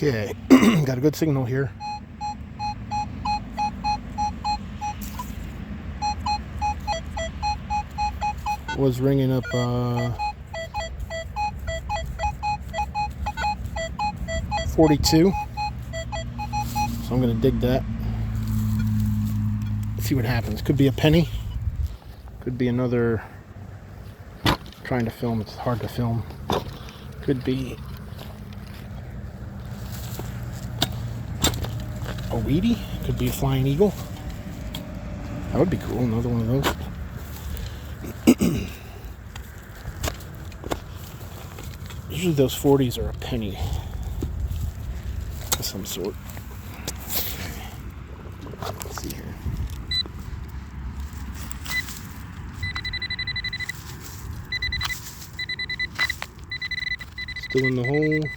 Okay, got a good signal here. Was ringing up 42, so I'm gonna dig that, see what happens. Could be a penny, could be another, trying to film, it's hard to film, could be a Wheatie, could be a Flying Eagle. That would be cool, another one of those. Usually those 40s are a penny of some sort. Okay. Let's see here. Still in the hole.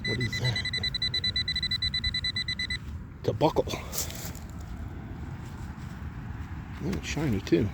What is that? It's a buckle. Oh, it's shiny too.